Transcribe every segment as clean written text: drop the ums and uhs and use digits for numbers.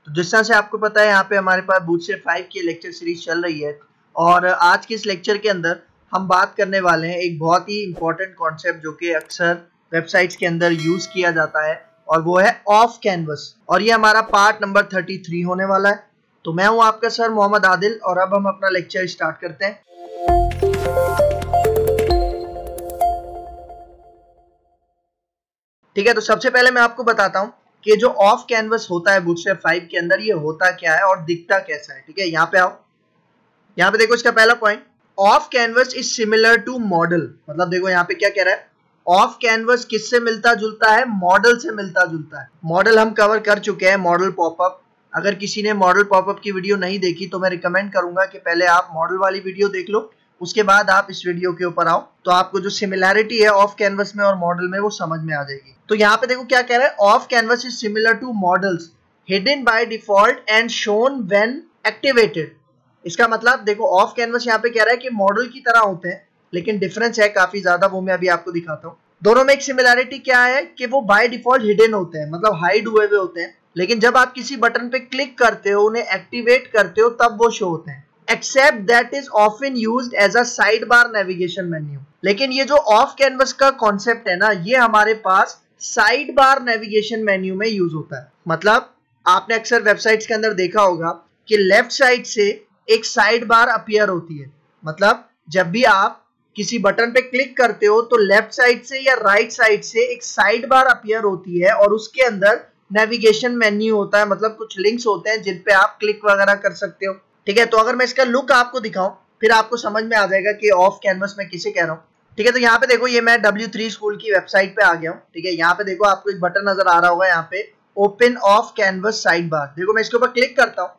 तो जिस तरह से आपको पता है यहाँ पे हमारे पास बूटस्ट्रैप 5 की लेक्चर सीरीज चल रही है और आज के इस लेक्चर के अंदर हम बात करने वाले हैं एक बहुत ही इंपॉर्टेंट कॉन्सेप्ट जो कि अक्सर वेबसाइट्स के अंदर यूज किया जाता है और वो है ऑफ कैनवस। और ये हमारा पार्ट नंबर 33 होने वाला है। तो मैं हूँ आपका सर मोहम्मद आदिल और अब हम अपना लेक्चर स्टार्ट करते हैं। ठीक है, तो सबसे पहले मैं आपको बताता हूँ कि जो ऑफ कैनवस होता है बूटस्ट्रैप 5 के अंदर ये होता क्या है और दिखता कैसा है। ठीक है, यहाँ पे आओ, यहाँ पे देखो इसका पहला point, off canvas is similar to modal. मतलब देखो यहाँ पे क्या कह रहा है, ऑफ कैनवस किससे मिलता जुलता है, मॉडल से मिलता जुलता है। मॉडल हम कवर कर चुके हैं, मॉडल पॉपअप। अगर किसी ने मॉडल पॉपअप की वीडियो नहीं देखी तो मैं रिकमेंड करूंगा कि पहले आप मॉडल वाली वीडियो देख लो, उसके बाद आप इस वीडियो के ऊपर आओ, तो आपको जो सिमिलैरिटी है ऑफ कैनवस में और मॉडल में वो समझ में आ जाएगी। तो यहाँ पे देखो क्या कह रहा है, off canvas is similar to modals hidden by default and shown when activated. इसका मतलब देखो ऑफ कैनवस यहाँ पे कह रहा है कि मॉडल की तरह होते हैं, लेकिन डिफरेंस है काफी ज्यादा, वो मैं अभी आपको दिखाता हूँ। दोनों में एक सिमिलैरिटी क्या है कि वो बाय डिफॉल्ट हिडन होते हैं, मतलब हाइड हुए हुए होते हैं, लेकिन जब आप किसी बटन पे क्लिक करते हो, उन्हें एक्टिवेट करते हो, तब वो शो होते हैं। Except that is often used as a side bar navigation menu. लेकिन ये जो ऑफ कैनवस का कॉन्सेप्ट है ना, ये हमारे पास साइड बार नेविगेशन मेन्यू में यूज होता है। मतलब आपने अक्सर वेबसाइट्स के अंदर देखा होगा कि लेफ्ट साइड से एक साइड बार अपीयर होती है। मतलब जब भी आप किसी बटन पे क्लिक करते हो तो लेफ्ट साइड से या राइट साइड से एक साइड बार अपीयर होती है और उसके अंदर नेविगेशन मेन्यू होता है, मतलब कुछ लिंक्स होते हैं जिन पे आप क्लिक वगैरह कर सकते हो। ठीक है, तो अगर मैं इसका लुक आपको दिखाऊं फिर आपको समझ में आ जाएगा कि ऑफ कैनवस में किसे कह रहा हूं। ठीक है, तो यहाँ पे देखो ये मैं W3 स्कूल की वेबसाइट पे आ गया हूँ। ठीक है, यहाँ पे देखो आपको एक बटन नजर आ रहा होगा, यहाँ पे ओपन ऑफ कैनवस साइड बार। देखो मैं इसके ऊपर क्लिक करता हूँ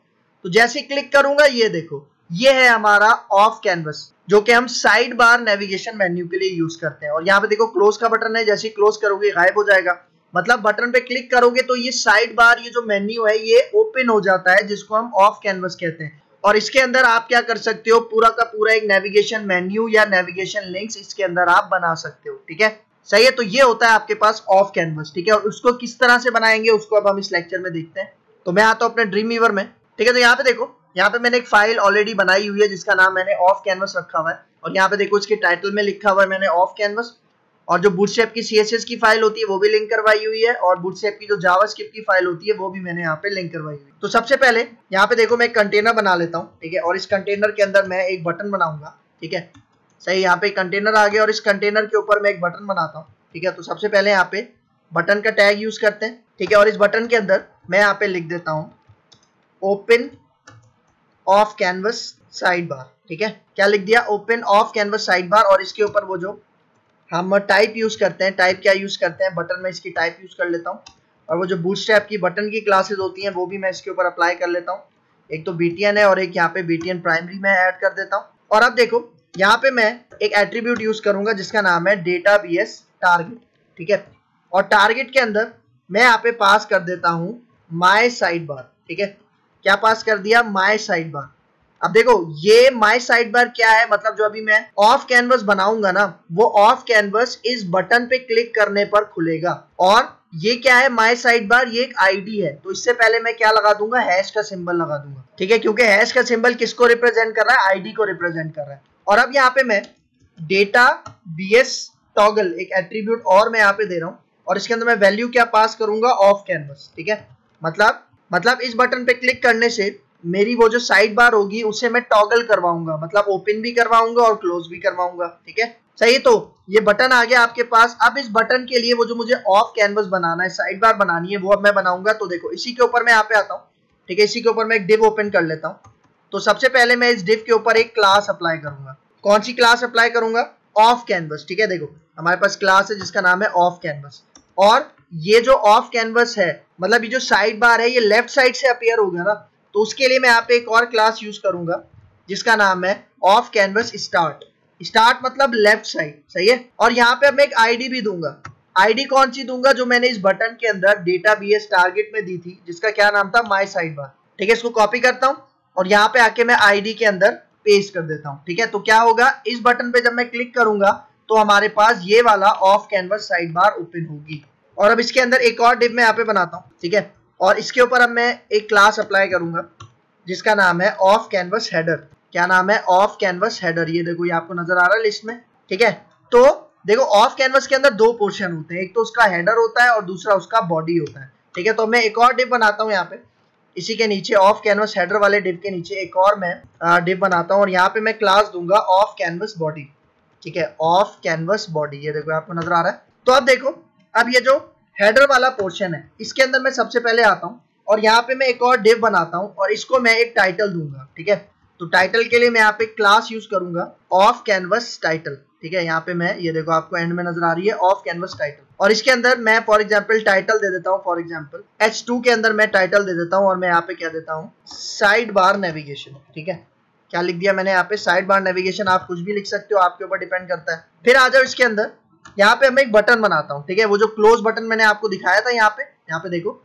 तो जैसे क्लिक करूंगा ये देखो ये है हमारा ऑफ कैनवस जो कि हम साइड बार नेविगेशन मेन्यू के लिए यूज करते हैं। और यहाँ पे देखो क्लोज का बटन है, जैसे क्लोज करोगे गायब हो जाएगा। मतलब बटन पे क्लिक करोगे तो ये साइड बार, ये जो मेन्यू है ये ओपन हो जाता है, जिसको हम ऑफ कैनवस कहते हैं। और इसके अंदर आप क्या कर सकते हो, पूरा का पूरा एक नेविगेशन मेन्यू या नेविगेशन लिंक्स इसके अंदर आप बना सकते हो। ठीक है, सही है। तो ये होता है आपके पास ऑफ कैनवस। ठीक है, और उसको किस तरह से बनाएंगे उसको अब हम इस लेक्चर में देखते हैं। तो मैं आता हूं अपने ड्रीम वीवर में। ठीक है, तो यहाँ पे देखो, यहाँ पे मैंने एक फाइल ऑलरेडी बनाई हुई है जिसका नाम मैंने ऑफ कैनवस रखा हुआ है। और यहाँ पे देखो इसके टाइटल में लिखा हुआ है मैंने ऑफ कैनवस। और जो बूटस्ट्रैप की CSS की फाइल होती है वो भी लिंक करवाई हुई है, और बूटस्ट्रैप की जो जावास्क्रिप्ट की फाइल होती है वो भी मैंने यहाँ पे लिंक करवाई हुई है। तो सबसे पहले यहाँ पे देखो मैं एक कंटेनर बना लेता हूँ। ठीक है, और इस कंटेनर के अंदर मैं एक बटन बनाऊंगा। ठीक है, सही, यहाँ पे कंटेनर आ गया और इस कंटेनर के ऊपर मैं एक बटन बनाता हूँ। ठीक है, तो सबसे पहले यहाँ पे बटन का टैग यूज करते हैं। ठीक है, और इस बटन के अंदर मैं यहाँ पे लिख देता हूँ ओपन ऑफ कैनवस साइड बार। ठीक है, क्या लिख दिया, ओपन ऑफ कैनवस साइड बार। और इसके ऊपर वो जो हम टाइप यूज करते हैं, टाइप क्या यूज करते हैं, बटन में इसकी टाइप यूज कर लेता हूँ। और वो जो बूटस्ट्रैप की बटन की क्लासेस होती हैं वो भी मैं इसके ऊपर अप्लाई कर लेता हूँ। एक तो BTN है और एक यहाँ पे BTN प्राइमरी में ऐड कर देता हूँ। और अब देखो यहाँ पे मैं एक एट्रीब्यूट यूज करूंगा जिसका नाम है डेटाबेस टारगेट। ठीक है, और टारगेट के अंदर मैं यहाँ पे पास कर देता हूँ माय साइड बार। ठीक है, क्या पास कर दिया, माय साइड बार। अब देखो ये माय साइड बार क्या है, मतलब जो अभी मैं ऑफ कैनवस बनाऊंगा ना, वो ऑफ कैनवस इस बटन पे क्लिक करने पर खुलेगा। और ये क्या है, माय साइड बार, ये एक आईडी है। तो इससे पहले मैं क्या लगा दूंगा, हैश का सिंबल लगा दूंगा। ठीक है, क्योंकि हैश का सिंबल किसको रिप्रेजेंट कर रहा है, आईडी को रिप्रेजेंट कर रहा है। और अब यहाँ पे मैं डेटाबेस टॉगल एक एट्रीब्यूट और मैं यहाँ पे दे रहा हूँ, और इसके अंदर मैं वैल्यू क्या पास करूंगा, ऑफ कैनवस। ठीक है, मतलब इस बटन पे क्लिक करने से मेरी वो जो साइड बार होगी उसे मैं टॉगल करवाऊंगा, मतलब ओपन भी करवाऊंगा और क्लोज भी करवाऊंगा। ठीक है, सही है। तो ये बटन आ गया आपके पास। अब इस बटन के लिए वो जो मुझे ऑफ कैनवस बनाना है, साइड बार बनानी है, वो अब मैं बनाऊंगा। तो देखो इसी के ऊपर मैं यहाँ पे आता हूँ। ठीक है, इसी के ऊपर मैं एक डिव ओपन कर लेता हूँ। तो सबसे पहले मैं इस डिव के ऊपर एक क्लास अप्लाई करूंगा। कौन सी क्लास अप्लाई करूंगा, ऑफ कैनवस। ठीक है, देखो हमारे पास क्लास है जिसका नाम है ऑफ कैनवस। और ये जो ऑफ कैनवस है, मतलब ये जो साइड बार है ये लेफ्ट साइड से अपीयर होगा ना, तो उसके लिए मैं यहाँ पे एक और क्लास यूज करूंगा जिसका नाम है ऑफ कैनवस स्टार्ट। स्टार्ट मतलब लेफ्ट साइड, सही है। और यहाँ पे अब मैं एक आईडी भी दूंगा। आईडी कौन सी दूंगा, जो मैंने इस बटन के अंदर डेटाबेस टारगेट में दी थी, जिसका क्या नाम था, माय साइड बार। ठीक है, इसको कॉपी करता हूँ और यहाँ पे आके मैं आईडी के अंदर पेस्ट कर देता हूँ। ठीक है, तो क्या होगा, इस बटन पे जब मैं क्लिक करूंगा तो हमारे पास ये वाला of canvas side bar open होगी। और अब इसके अंदर एक और डिव मैं यहाँ पे बनाता हूँ। ठीक है, और इसके ऊपर अब मैं एक क्लास अप्लाई करूंगा जिसका नाम है ऑफ कैनवस हेडर। क्या नाम है? Off canvas header. ये देखो, ये आपको नजर आ रहा है लिस्ट में, ठीक है। तो देखो, ऑफ कैनवस के अंदर दो पोर्शन होते हैं, एक तो उसका हेडर होता है और दूसरा उसका बॉडी होता है, ठीक है। तो मैं एक और डिव बनाता हूँ यहाँ पे, इसी के नीचे ऑफ कैनवस हेडर वाले डिव के नीचे एक और मैं डिव बनाता हूँ और यहाँ पे मैं क्लास दूंगा ऑफ कैनवस बॉडी, ठीक है। ऑफ कैनवस बॉडी, ये देखो आपको नजर आ रहा है। तो अब देखो, अब ये जो हेडर वाला पोर्शन है इसके अंदर मैं सबसे पहले आता हूँ और यहाँ पे मैं एक और डिव बनाता हूँ और इसको मैं एक टाइटल दूंगा, ठीक है। तो टाइटल के लिए मैं यहाँ पे क्लास यूज करूंगा ऑफ कैनवस टाइटल, ठीक है। यहाँ पे मैं, ये देखो आपको एंड में नजर आ रही है ऑफ कैनवस टाइटल, और इसके अंदर मैं फॉर एग्जांपल टाइटल दे देता हूँ, फॉर एग्जांपल H2 के अंदर मैं टाइटल दे देता हूँ और मैं यहाँ पे क्या देता हूँ, साइड बार नेविगेशन, ठीक है। क्या लिख दिया मैंने यहाँ पे, साइड बार नेविगेशन। आप कुछ भी लिख सकते हो, आपके ऊपर डिपेंड करता है। फिर आ जाओ इसके अंदर, यहाँ पे मैं एक बटन बनाता हूँ, ठीक है। वो जो क्लोज बटन मैंने आपको दिखाया था यहाँ पे देखो,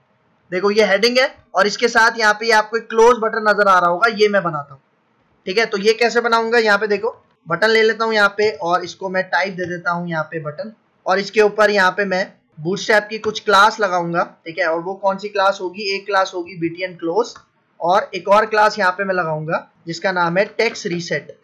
देखो ये हेडिंग है और इसके साथ यहाँ पे आपको एक क्लोज बटन नजर आ रहा होगा, ये मैं बनाता हूँ, ठीक है। तो ये कैसे बनाऊंगा, यहाँ पे देखो, बटन ले लेता हूँ यहाँ पे और इसको मैं टाइप दे देता हूँ यहाँ पे बटन, और इसके ऊपर यहाँ पे मैं बूटस्ट्रैप की कुछ क्लास लगाऊंगा, ठीक है। और वो कौन सी क्लास होगी, एक क्लास होगी BTN क्लोज, और एक और क्लास यहाँ पे मैं लगाऊंगा जिसका नाम है टेक्स्ट रीसेट,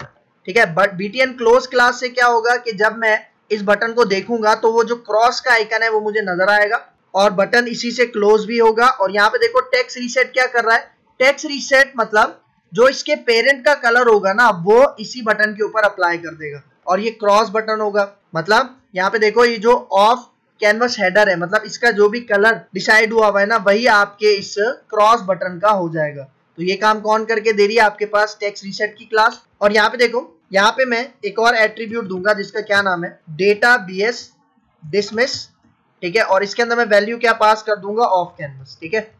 ठीक है। बट BTN क्लोज क्लास से क्या होगा कि जब मैं इस बटन को देखूंगा तो वो जो क्रॉस का आइकन है वो मुझे नजर आएगा और बटन इसी से क्लोज भी होगा। और यहाँ पे देखो टेक्स्ट रीसेट क्या कर रहा है, टेक्स्ट रीसेट मतलब जो इसके पेरेंट का कलर होगा ना वो इसी बटन के ऊपर अप्लाई कर देगा, और ये क्रॉस बटन होगा। मतलब यहाँ पे देखो, ये जो ऑफ कैनवस हेडर है, मतलब इसका जो भी कलर डिसाइड हुआ है ना वही आपके इस क्रॉस बटन का हो जाएगा। तो ये काम कौन करके दे रही है, आपके पास टेक्स्ट रीसेट की क्लास। और यहाँ पे देखो, यहाँ पे मैं एक और एट्रीब्यूट दूंगा जिसका क्या नाम है, डेटा BS डिसमिस, ठीक है। और इसके अंदर मैं वैल्यू क्या पास कर दूंगा, ऑफ कैनवस, ठीक है।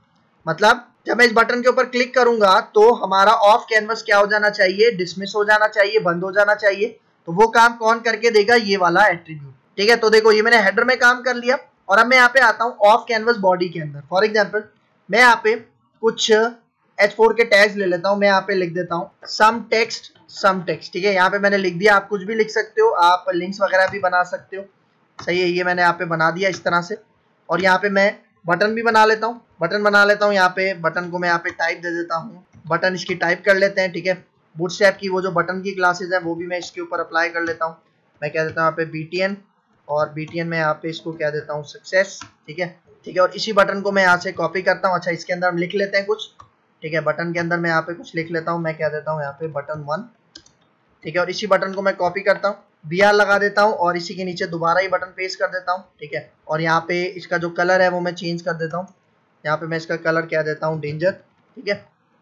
मतलब जब मैं इस बटन के ऊपर क्लिक करूंगा तो हमारा ऑफ कैनवस क्या हो जाना चाहिए, डिसमिस हो जाना चाहिए, बंद हो जाना चाहिए। तो वो काम कौन करके देगा, ये वाला एट्रीब्यूट, ठीक है। तो देखो, ये मैंने हेडर में काम कर लिया और अब मैं यहाँ पे आता हूँ ऑफ कैनवस बॉडी के अंदर। फॉर एग्जांपल मैं यहाँ पे कुछ H4 के टैग्स ले लेता हूँ, मैं यहाँ पे लिख देता हूँ सम टेक्स्ट, ठीक है। यहाँ पे मैंने लिख दिया, आप कुछ भी लिख सकते हो, आप लिंक्स वगैरह भी बना सकते हो, सही है। ये मैंने यहाँ पे बना दिया इस तरह से। और यहाँ पे मैं बटन भी बना लेता हूँ, यहाँ पे बटन को मैं यहाँ पे टाइप दे देता हूँ, बटन इसकी टाइप कर लेते हैं, ठीक है। बूटस्ट्रैप की वो जो बटन की क्लासेस है वो भी मैं इसके ऊपर अप्लाई कर लेता हूँ। मैं कह देता हूँ यहाँ पे BTN, और BTN में यहाँ पे इसको कह देता हूँ सक्सेस, ठीक है। और इसी बटन को मैं यहाँ से कॉपी करता हूँ। अच्छा, इसके अंदर हम लिख लेते हैं कुछ, ठीक है। बटन के अंदर मैं यहाँ पे कुछ लिख लेता हूँ, मैं कह देता हूँ यहाँ पे बटन 1, ठीक है। और इसी बटन को मैं कॉपी करता हूँ, BR लगा देता हूँ और इसी के नीचे दोबारा ही बटन पेस्ट कर देता हूँ, ठीक है। और यहाँ पे इसका जो कलर है वो मैं चेंज कर देता हूँ, यहाँ पे मैं इसका कलर क्या देता हूँ, डेंजर, ठीक है।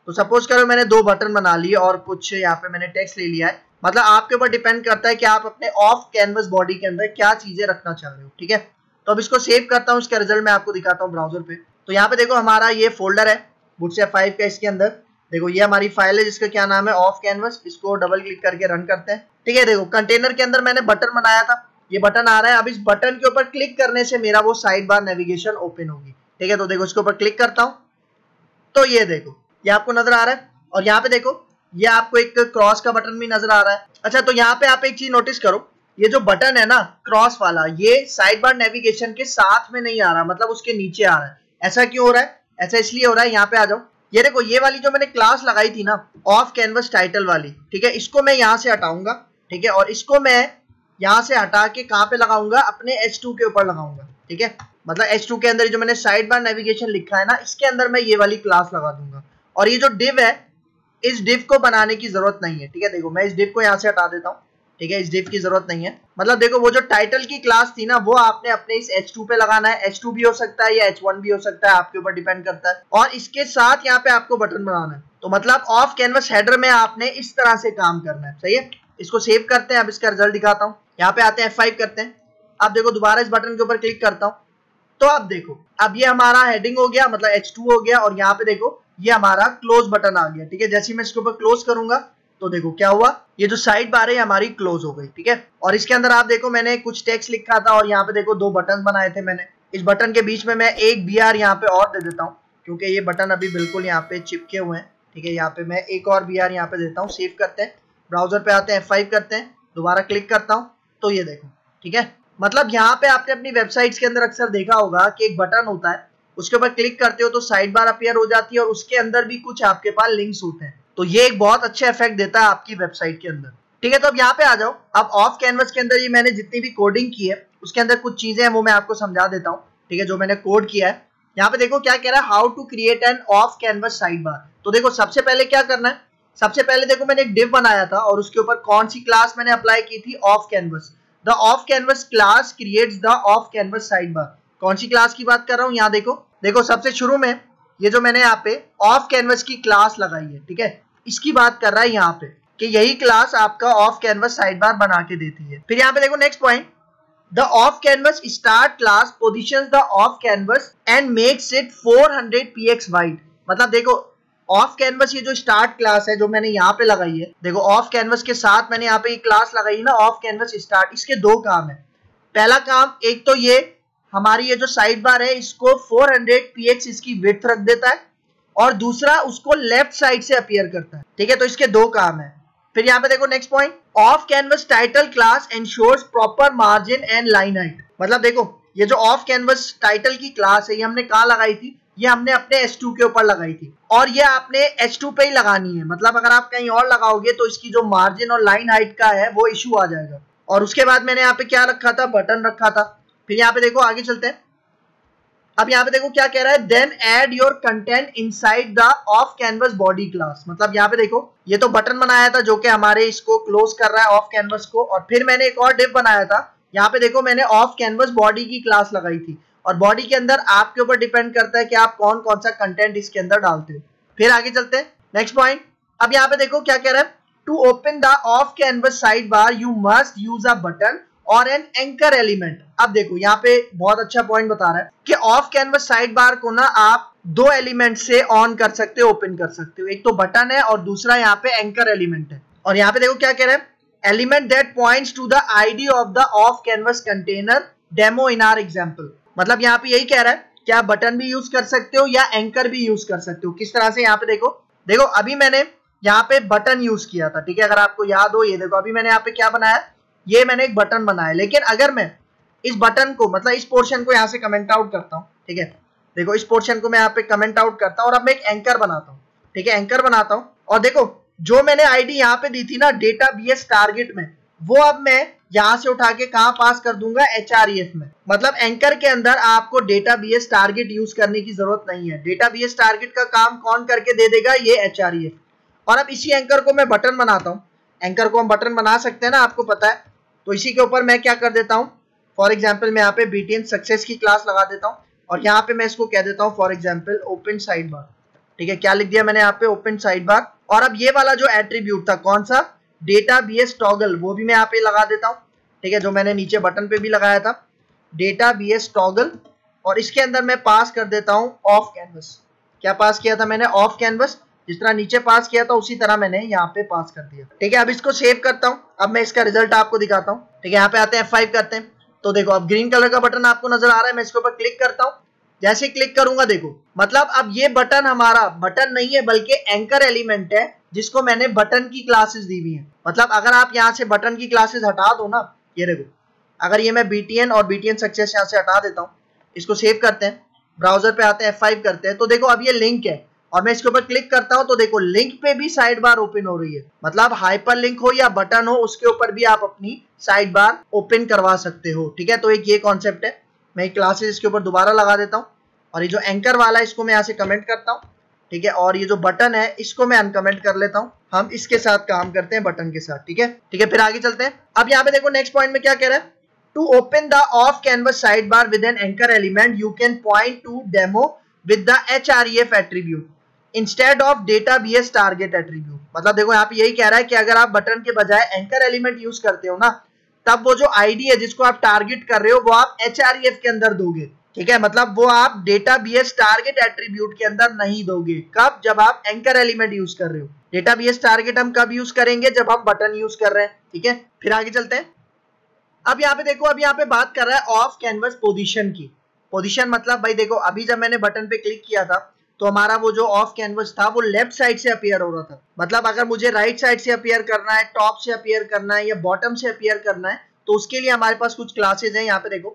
तो सपोज करो मैंने दो बटन बना लिए और कुछ यहाँ पे मैंने टेक्स्ट ले लिया है। मतलब आपके ऊपर डिपेंड करता है कि आप अपने ऑफ कैनवस बॉडी के अंदर क्या चीजें रखना चाह रहे हो, ठीक है। तो अब इसको सेव करता हूँ, इसका रिजल्ट मैं आपको दिखाता हूँ ब्राउजर पे। तो यहाँ पे देखो, हमारा ये फोल्डर है बूटस्ट्रैप 5 का, इसके अंदर देखो ये हमारी फाइल है जिसका क्या नाम है, ऑफ कैनवस। इसको डबल क्लिक करके रन करते हैं, ठीक है। देखो कंटेनर के अंदर मैंने बटन बनाया था, ये बटन आ रहा है। अब इस बटन के ऊपर क्लिक करने से मेरा वो साइड बार नेविगेशन ओपन होगी, ठीक है। तो देखो इसके ऊपर क्लिक करता हूँ तो ये देखो, ये आपको नजर आ रहा है। और यहाँ पे देखो, ये आपको एक क्रॉस का बटन भी नजर आ रहा है। अच्छा, तो यहाँ पे आप एक चीज नोटिस करो, ये जो बटन है ना क्रॉस वाला, ये साइड बार नेविगेशन के साथ में नहीं आ रहा, मतलब उसके नीचे आ रहा है। ऐसा क्यों हो रहा है? ऐसा इसलिए हो रहा है, यहाँ पे आ जाओ, ये देखो, ये वाली जो मैंने क्लास लगाई थी ना ऑफ कैनवस टाइटल वाली, ठीक है, इसको मैं यहाँ से हटाऊंगा, ठीक है। और इसको मैं यहाँ से हटा के कहाँ पे लगाऊंगा, अपने H2 के ऊपर लगाऊंगा, ठीक है। मतलब H2 के अंदर जो मैंने साइड बार नेविगेशन लिखा है ना, इसके अंदर मैं ये वाली क्लास लगा दूंगा। और ये जो डिव है, इस डिव को बनाने की जरूरत नहीं है, ठीक है। देखो मैं इस डिव को यहाँ से हटा देता हूँ, ठीक है, इस डिव की जरूरत नहीं है। मतलब देखो, वो जो टाइटल की क्लास थी ना वो आपने अपने इस H2 पे लगाना है। H2 भी हो सकता है या H1 भी हो सकता है, आपके ऊपर डिपेंड करता है। और इसके साथ यहाँ पे आपको बटन बनाना है। तो मतलब ऑफ कैनवस हेडर में आपने इस तरह से काम करना है, सही है। इसको सेव करते हैं, अब इसका रिजल्ट दिखाता हूँ। यहाँ पे आते हैं, F5 करते हैं। अब देखो, दोबारा इस बटन के ऊपर क्लिक करता हूँ तो अब देखो, अब ये हमारा हेडिंग हो गया, मतलब H2 हो गया। और यहाँ पे देखो, ये हमारा क्लोज बटन आ गया, ठीक है। जैसे मैं इसके ऊपर क्लोज करूंगा तो देखो क्या हुआ, ये जो साइड बार है हमारी क्लोज हो गई, ठीक है। और इसके अंदर आप देखो, मैंने कुछ टेक्स्ट लिखा था और यहाँ पे देखो दो बटन बनाए थे मैंने। इस बटन के बीच में मैं एक BR यहाँ पे और दे देता हूँ, क्योंकि ये बटन अभी बिल्कुल यहाँ पे चिपके हुए हैं, ठीक है। यहाँ पे मैं एक और BR यहाँ पे देता हूँ। सेव करते हैं, ब्राउजर पे आते हैं, F5 करते हैं, दोबारा क्लिक करता हूँ तो ये देखो, ठीक है। मतलब यहाँ पे आपने अपनी वेबसाइट्स के अंदर अक्सर देखा होगा कि एक बटन होता है, उसके ऊपर क्लिक करते हो तो साइड बार अपीयर हो जाती है और उसके अंदर भी कुछ आपके पास लिंक्स होते हैं। तो ये एक बहुत अच्छा इफेक्ट देता है आपकी वेबसाइट के अंदर। ठीक है, तो अब यहाँ पे आ जाओ। अब ऑफ कैनवस के अंदर ये मैंने जितनी भी कोडिंग की है उसके अंदर कुछ चीजें हैं वो मैं आपको समझा देता हूँ। ठीक है, जो मैंने कोड किया है यहाँ पे देखो क्या कह रहा है, how to create an off canvas side bar. तो देखो सबसे पहले क्या करना है, सबसे पहले देखो मैंने एक डिव बनाया था और उसके ऊपर कौन सी क्लास मैंने अप्लाई की थी, of canvas. The off canvas class creates the off canvas side बार। कौन सी क्लास की बात कर रहा हूँ, यहाँ देखो, देखो सबसे शुरू में ये जो मैंने यहाँ पे ऑफ कैनवस की क्लास लगाई है, ठीक है, इसकी बात कर रहा है यहाँ पे कि यही क्लास आपका ऑफ कैनवस साइड बार बना के देती है। फिर यहाँ पे देखो next point, the off canvas start class positions the off canvas and makes it 400 px wide. मतलब देखो ऑफ कैनवस ये जो स्टार्ट क्लास है जो मैंने यहाँ पे लगाई है, देखो ऑफ कैनवस के साथ मैंने यहाँ पे ये क्लास लगाई है ना ऑफ कैनवस स्टार्ट, इसके दो काम है। पहला काम, एक तो ये हमारी ये जो साइड बार है इसको 400 px इसकी विड्थ रख देता है और दूसरा उसको लेफ्ट साइड से अपीयर करता है। ठीक है, तो इसके दो काम है। फिर यहाँ पे देखो next point, off canvas title class ensures proper margin and line height. मतलब देखो ये जो ऑफ कैनवस टाइटल की क्लास है ये हमने कहाँ लगाई थी, ये हमने अपने H2 के ऊपर लगाई थी और ये आपने H2 पे ही लगानी है। मतलब अगर आप कहीं और लगाओगे तो इसकी जो मार्जिन और लाइन हाइट का है वो इशू आ जाएगा। और उसके बाद मैंने यहाँ पे क्या रखा था, बटन रखा था। फिर यहाँ पे देखो आगे चलते हैं। अब यहाँ पे देखो क्या कह रहा है, then add your content inside the off canvas body class. मतलब यहाँ पे देखो ये तो बटन बनाया था जो कि हमारे इसको क्लोज कर रहा है ऑफ कैनवस को, और फिर मैंने एक और डिव बनाया था। यहाँ पे देखो मैंने ऑफ कैनवस बॉडी की क्लास लगाई थी और बॉडी के अंदर आपके ऊपर डिपेंड करता है कि आप कौन कौन सा कंटेंट इसके अंदर डालते हो। फिर आगे चलते हैं नेक्स्ट पॉइंट। अब यहाँ पे देखो क्या कह रहा है, to open the off canvas side bar you must use a button और एन एंकर एलिमेंट। अब देखो यहाँ पे बहुत अच्छा पॉइंट बता रहा है कि ऑफ कैनवस साइड बार को ना आप दो एलिमेंट से ऑन कर सकते हो, ओपन कर सकते हो। एक तो बटन है और दूसरा यहाँ पे एंकर एलिमेंट है। और यहाँ पे देखो क्या कह रहा है, element that points to the ID of the off canvas container demo in our example. मतलब यहाँ पे यही कह रहा है कि आप बटन भी यूज कर सकते हो या एंकर भी यूज कर सकते हो। किस तरह से, यहाँ पे देखो, देखो अभी मैंने यहाँ पे बटन यूज किया था। ठीक है, अगर आपको याद हो, ये देखो अभी मैंने यहाँ पे क्या बनाया, ये मैंने एक बटन बनाया। लेकिन अगर मैं इस बटन को, मतलब इस पोर्शन को यहाँ से कमेंट आउट करता हूँ, ठीक है, देखो इस पोर्शन को मैं यहाँ पे कमेंट आउट करता हूँ और अब मैं एक एंकर बनाता हूँ। ठीक है, एंकर बनाता हूँ और देखो जो मैंने आईडी यहाँ पे दी थी ना डेटाबेस टारगेट में, वो अब मैं यहाँ से उठा के कहाँ पास कर दूंगा, HREF में। मतलब एंकर के अंदर आपको डेटाबेस टारगेट यूज करने की जरूरत नहीं है। डेटाबेस टारगेट का काम कौन करके दे देगा, ये HREF। और अब इसी एंकर को मैं बटन बनाता हूँ। एंकर को हम बटन बना सकते हैं ना, आपको पता है। तो इसी के ऊपर मैं क्या कर देता हूँ, फॉर एग्जाम्पल मैं यहाँ पे BTN सक्सेस की क्लास लगा देता हूँ और यहाँ पे मैं इसको कह देता हूँ for example open side bar. ठीक है, क्या लिख दिया मैंने यहाँ पे, ओपन साइड बार। और अब ये वाला जो एट्रीब्यूट था कौन सा, डेटाबेस टॉगल, वो भी मैं यहाँ पे लगा देता हूँ। ठीक है, जो मैंने नीचे बटन पे भी लगाया था, डेटाबेस टॉगल। और इसके अंदर मैं पास कर देता हूँ ऑफ कैनवस। क्या पास किया था मैंने, ऑफ कैनवस। जिस तरह नीचे पास किया था उसी तरह मैंने यहाँ पे पास कर दिया। ठीक है, अब इसको सेव करता हूँ। अब मैं इसका रिजल्ट आपको दिखाता हूँ। ठीक है, यहाँ पे आते हैं, F5 करते हैं। तो देखो अब ग्रीन कलर का बटन आपको नजर आ रहा है। मैं इसके ऊपर क्लिक करता हूँ। जैसे क्लिक करूंगा देखो, मतलब अब ये बटन हमारा बटन नहीं है बल्कि एंकर एलिमेंट है जिसको मैंने बटन की क्लासेस दी हुई है। मतलब अगर आप यहाँ से बटन की क्लासेस हटा दो ना, ये देखो, अगर ये मैं BTN और BTN सक्सेस यहाँ से हटा देता हूँ, इसको सेव करते हैं, ब्राउजर पे आते हैं, F5 करते हैं। तो देखो अब ये लिंक है और मैं इसके ऊपर क्लिक करता हूं तो देखो लिंक पे भी साइड बार ओपन हो रही है। मतलब हाइपर लिंक हो या बटन हो, उसके ऊपर भी आप अपनी साइड बार ओपन करवा सकते हो। ठीक है, तो एक ये कॉन्सेप्ट है। मैं क्लासेस इसके ऊपर दोबारा लगा देता हूँ और ये जो एंकर वाला है इसको मैं यहाँ से कमेंट करता हूँ। ठीक है, और ये जो बटन है इसको मैं अनकमेंट कर लेता हूँ। हम इसके साथ काम करते हैं, बटन के साथ। ठीक है, ठीक है, फिर आगे चलते हैं। अब यहाँ पे देखो नेक्स्ट पॉइंट में क्या कह रहा है, to open the off canvas side bar with an anchor element you can point to demo with the HREF attribute instead of database target attribute. मतलब देखो यहाँ पे यही कह रहा है कि अगर आप बटन के बजाय एंकर एलिमेंट यूज करते हो ना, तब वो जो आईडी है जिसको आप टारगेट कर रहे हो वो आप HREF के अंदर दोगे। ठीक है, मतलब वो आप डेटाबेस टारगेट एट्रीब्यूट के अंदर नहीं दोगे। कब, जब आप एंकर एलिमेंट यूज कर रहे हो। डेटाबेस टारगेट हम कब यूज करेंगे, जब हम बटन यूज कर रहे हैं। ठीक है, फिर आगे चलते हैं। अब यहाँ पे देखो, अब यहाँ पे बात कर रहा है ऑफ कैनवस पोजीशन की। पोजीशन मतलब भाई देखो अभी जब मैंने बटन पे क्लिक किया था तो हमारा वो जो ऑफ कैनवस था वो लेफ्ट साइड से अपीयर हो रहा था। मतलब अगर मुझे राइट साइड से अपीयर करना है, टॉप से अपीयर करना है या बॉटम से अपीयर करना है, तो उसके लिए हमारे पास कुछ क्लासेस हैं। यहाँ पे देखो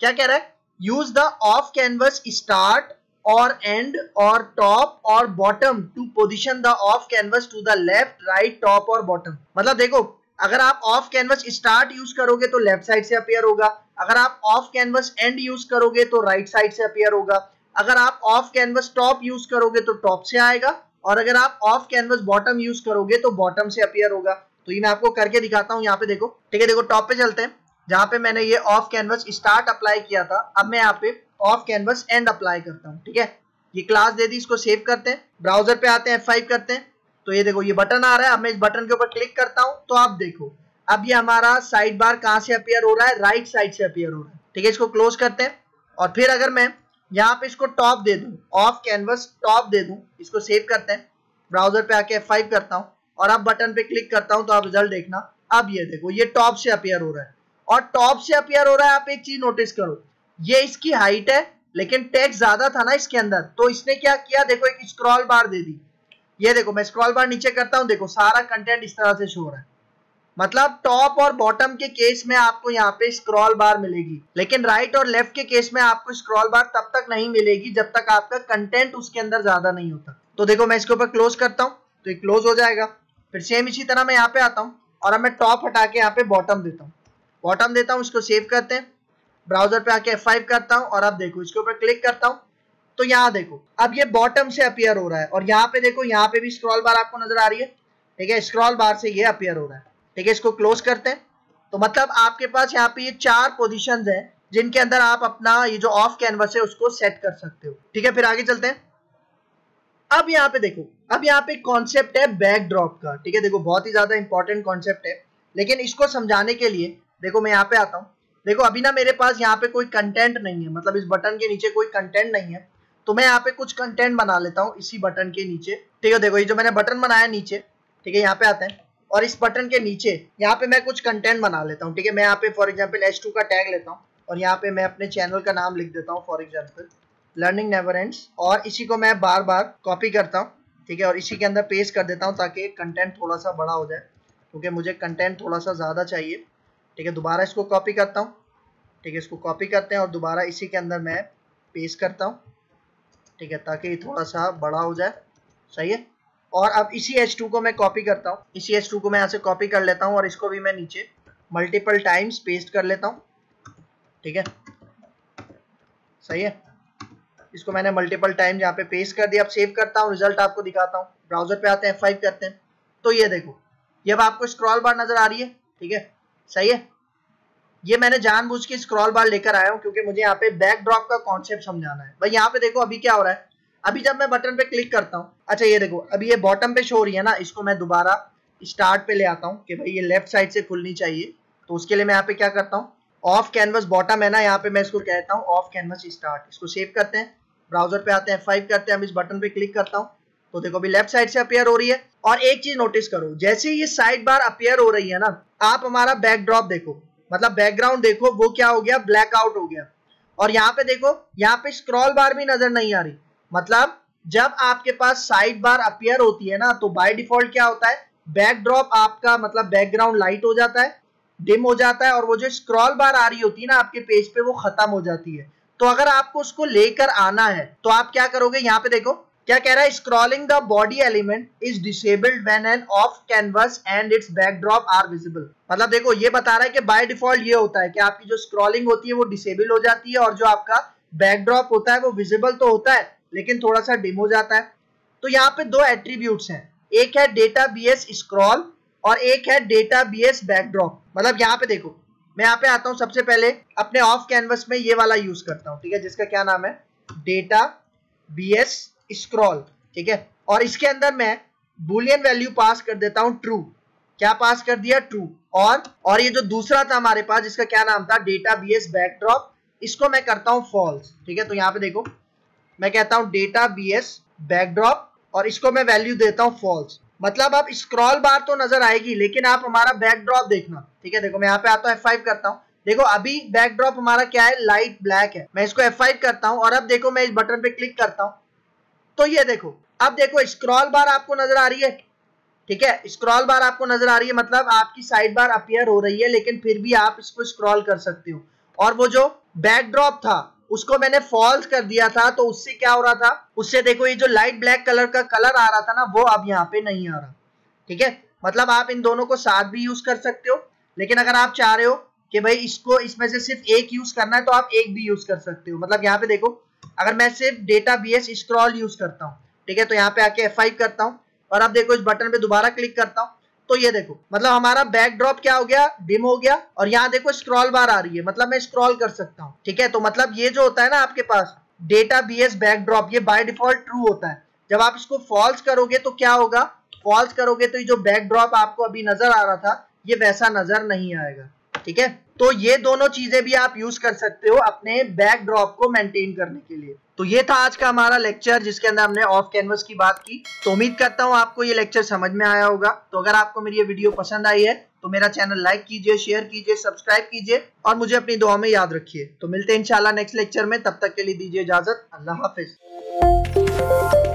क्या कह रहा है, use the off canvas start और एंड और टॉप और bottom to position the off canvas to the left, right, top और बॉटम। मतलब देखो, अगर आप ऑफ कैनवस स्टार्ट यूज करोगे तो लेफ्ट साइड से अपीयर होगा, अगर आप ऑफ कैनवस एंड यूज करोगे तो राइट साइड से अपीयर होगा, अगर आप ऑफ कैनवस टॉप यूज करोगे तो टॉप से आएगा, और अगर आप ऑफ कैनवस बॉटम यूज करोगे तो बॉटम से अपीयर होगा। तो ये मैं आपको करके दिखाता हूँ यहाँ पे देखो, ठीक है। देखो टॉप पे चलते हैं, जहां पे मैंने ये ऑफ कैनवस स्टार्ट अप्लाई किया था, अब मैं यहाँ पे ऑफ कैनवस एंड अप्लाई करता हूँ, ठीक है। ये क्लास दे दी, इसको सेव करते हैं, ब्राउजर पे आते हैं, F5 करते हैं, तो ये देखो ये बटन आ रहा है। अब मैं इस बटन के ऊपर क्लिक करता हूँ तो आप देखो अब ये हमारा साइड बार कहां से अपीयर हो रहा है, राइट साइड से अपीयर हो रहा है, ठीक है। इसको क्लोज करते हैं और फिर अगर मैं यहाँ पे इसको टॉप दे दूं, ऑफ कैनवस टॉप दे दूं, इसको सेव करते हैं, ब्राउजर पे आके F5 करता हूँ और अब बटन पे क्लिक करता हूँ तो आप रिजल्ट देखना। अब ये देखो ये टॉप से अपीयर हो रहा है, और टॉप से अपीयर हो रहा है। आप एक चीज नोटिस करो, ये इसकी हाइट है लेकिन टेक्स्ट ज्यादा था ना इसके अंदर, तो इसने क्या किया, देखो एक स्क्रॉल बार दे दी। ये देखो मैं स्क्रॉल बार नीचे करता हूं, देखो सारा कंटेंट इस तरह से शो हो रहा है। मतलब टॉप और बॉटम के केस में आपको यहाँ पे स्क्रॉल बार मिलेगी, लेकिन राइट और लेफ्ट के केस में आपको स्क्रॉल बार तब तक नहीं मिलेगी जब तक आपका कंटेंट उसके अंदर ज्यादा नहीं होता। तो देखो मैं इसके ऊपर क्लोज करता हूँ तो ये क्लोज हो जाएगा। फिर सेम इसी तरह मैं यहाँ पे आता हूँ और अब मैं टॉप हटा के यहाँ पे बॉटम देता हूँ, बॉटम देता हूँ, इसको सेव करते हैं, ब्राउजर पे आके F5 करता हूँ और अब देखो इसके ऊपर क्लिक करता हूँ तो यहाँ देखो अब ये बॉटम से अपीयर हो रहा है, और यहाँ पे देखो यहाँ पे भी स्क्रॉल बार आपको नजर आ रही है, ठीक है। स्क्रॉल बार से ये अपीयर हो रहा है, ठीक है। इसको क्लोज करते हैं। तो मतलब आपके पास यहाँ पे ये 4 पोजीशंस हैं जिनके अंदर आप अपना ये जो ऑफ कैनवस है उसको सेट कर सकते हो, ठीक है। फिर आगे चलते हैं। अब यहाँ पे देखो, अब यहाँ पे कॉन्सेप्ट है बैकड्रॉप का, ठीक है। देखो बहुत ही ज्यादा इंपॉर्टेंट कॉन्सेप्ट है, लेकिन इसको समझाने के लिए देखो मैं यहाँ पे आता हूँ। देखो अभी ना मेरे पास यहाँ पे कोई कंटेंट नहीं है, मतलब इस बटन के नीचे कोई कंटेंट नहीं है, तो मैं यहाँ पे कुछ कंटेंट बना लेता हूँ इसी बटन के नीचे, ठीक है। देखो ये जो मैंने बटन बनाया नीचे, ठीक है, यहाँ पे आते हैं और इस बटन के नीचे यहाँ पे मैं कुछ कंटेंट बना लेता हूँ, ठीक है। मैं यहाँ पे फॉर एग्जाम्पल H2 का टैग लेता हूँ और यहाँ पे मैं अपने चैनल का नाम लिख देता हूँ, for example learning never ends, और इसी को मैं बार बार कॉपी करता हूँ, ठीक है, और इसी के अंदर पेस्ट कर देता हूँ ताकि कंटेंट थोड़ा सा बड़ा हो जाए, क्योंकि मुझे कंटेंट थोड़ा सा ज़्यादा चाहिए, ठीक है। दोबारा इसको कॉपी करता हूँ, ठीक है, इसको कॉपी करते हैं और दोबारा इसी के अंदर मैं पेस्ट करता हूँ, ठीक है, ताकि ये थोड़ा सा बड़ा हो जाए, सही है। और अब इसी H2 को मैं कॉपी करता हूँ, इसी H2 को मैं यहाँ से कॉपी कर लेता हूँ और इसको भी मैं नीचे मल्टीपल टाइम्स पेस्ट कर लेता हूँ, ठीक है, सही है। इसको मैंने मल्टीपल टाइम यहाँ पे पेस्ट कर दिया। अब सेव करता हूँ, रिजल्ट आपको दिखाता हूँ, ब्राउजर पे आते हैं, F5 करते हैं, तो ये देखो ये अब आपको स्क्रॉल बार नजर आ रही है, ठीक है, सही है। ये मैंने जानबूझ के स्क्रॉल बार लेकर आया हूँ क्योंकि मुझे यहाँ पे बैकड्रॉप का कॉन्सेप्ट समझाना है। भाई यहाँ पे देखो अभी क्या हो रहा है, अभी जब मैं बटन पे क्लिक करता हूँ, अच्छा ये देखो अभी ये बॉटम पे शो हो रही है ना, इसको मैं दोबारा स्टार्ट पे ले आता हूँ कि भाई ये लेफ्ट साइड से खुलनी चाहिए। तो उसके लिए मैं यहाँ पे क्या करता हूँ, ऑफ कैनवस बॉटम है ना, यहाँ पे मैं इसको कहता हूँ ऑफ कैनवस स्टार्ट। इसको सेव करते हैं, ब्राउजर पे आते हैं, F5 करते हैं, अब इस बटन पे क्लिक करता हूँ तो देखो अभी लेफ्ट साइड से अपीयर हो रही है। और एक चीज नोटिस करो, जैसे ये साइड बार अपीयर हो रही है ना, आप हमारा बैकड्रॉप देखो, मतलब बैकग्राउंड देखो, वो क्या हो गया, ब्लैक आउट हो गया। और यहाँ पे देखो, यहाँ पे स्क्रॉल बार भी नजर नहीं आ रही। मतलब जब आपके पास साइड बार अपीयर होती है ना, तो बाय डिफॉल्ट क्या होता है, बैकड्रॉप आपका मतलब बैकग्राउंड लाइट हो जाता है, डिम हो जाता है, और वो जो स्क्रॉल बार आ रही होती है ना आपके पेज पे, वो खत्म हो जाती है। तो अगर आपको उसको लेकर आना है तो आप क्या करोगे, यहाँ पे देखो क्या कह रहा है, scrolling the body element is disabled when an off canvas and its backdrop are visible. मतलब देखो ये बता रहा है कि बाय डिफॉल्ट ये होता है कि आपकी जो स्क्रॉलिंग होती है वो डिसेबल हो जाती है, और जो आपका बैकड्रॉप होता है वो विजिबल तो होता है लेकिन थोड़ा सा डिम हो जाता है। तो यहाँ पे दो एट्रीब्यूट्स हैं, एक है डेटा बीएस स्क्रॉल और एक है डेटा बीएस बैकड्रॉप। मतलब यहाँ पे देखो मैं यहाँ पे आता हूँ, सबसे पहले अपने ऑफ कैनवस में ये वाला यूज करता हूँ, ठीक है, जिसका क्या नाम है, डेटा बीएस स्क्रॉल, ठीक है। और इसके अंदर मैं बुलियन वैल्यू पास कर देता हूँ ट्रू। क्या पास कर दिया, ट्रू। और ये जो दूसरा था हमारे पास जिसका क्या नाम था, डेटा बीएस बैकड्रॉप, इसको मैं करता हूँ फॉल्स, ठीक है। तो यहाँ पे देखो मैं कहता हूँ डेटा बीएस बैकड्रॉप और इसको मैं वैल्यू देता हूँ फॉल्स। मतलब अब स्क्रॉल बार तो नजर आएगी लेकिन आप हमारा बैकड्रॉप देखना, ठीक है। देखो मैं यहाँ पे आता हूँ, F5 करता हूँ, देखो अभी बैकड्रॉप हमारा क्या है, लाइट ब्लैक है। मैं इसको F5 करता हूँ और अब देखो मैं इस बटन पे क्लिक करता हूँ तो ये देखो अब देखो स्क्रॉल बार आपको नजर आ रही है, ठीक है, स्क्रॉल बार आपको नजर आ रही है। मतलब आपकी साइड बार अपीयर हो रही है लेकिन फिर भी आप इसको स्क्रॉल कर सकते हो। और वो जो बैकड्रॉप था उसको मैंने फॉल्स कर दिया था, तो उससे क्या हो रहा था, उससे देखो ये जो लाइट ब्लैक कलर का कलर आ रहा था ना, वो अब यहाँ पे नहीं आ रहा। ठीक है, मतलब आप इन दोनों को साथ भी यूज कर सकते हो, लेकिन अगर आप चाह रहे हो कि भाई इसको इसमें से सिर्फ एक यूज करना है तो आप एक भी यूज कर सकते हो। मतलब यहाँ पे देखो, अगर मैं सिर्फ डेटाबेस स्क्रॉल यूज करता हूँ, ठीक है, तो यहाँ पे आके F5 करता हूँ और अब देखो इस बटन पे दोबारा क्लिक करता हूँ, तो ये देखो मतलब हमारा बैकड्रॉप क्या हो गया, डिम हो गया, और यहाँ देखो स्क्रॉल बार आ रही है, मतलब मैं स्क्रॉल कर सकता हूँ। ठीक है, तो मतलब ये जो होता है ना आपके पास डेटाबेस बैकड्रॉप, ये बाय डिफॉल्ट ट्रू होता है। जब आप इसको फॉल्स करोगे तो क्या होगा, फॉल्स करोगे तो ये जो बैकड्रॉप आपको अभी नजर आ रहा था ये वैसा नजर नहीं आएगा। ठीक है, तो ये दोनों चीजें भी आप यूज कर सकते हो अपने बैकड्रॉप को मेंटेन करने के लिए। तो ये था आज का हमारा लेक्चर जिसके अंदर हमने ऑफ कैनवस की बात की। तो उम्मीद करता हूँ आपको ये लेक्चर समझ में आया होगा। तो अगर आपको मेरी ये वीडियो पसंद आई है तो मेरा चैनल लाइक कीजिए, शेयर कीजिए, सब्सक्राइब कीजिए और मुझे अपनी दुआ में याद रखिए। तो मिलते हैं इंशाल्लाह नेक्स्ट लेक्चर में, तब तक के लिए दीजिए इजाजत। अल्लाह हाफिज।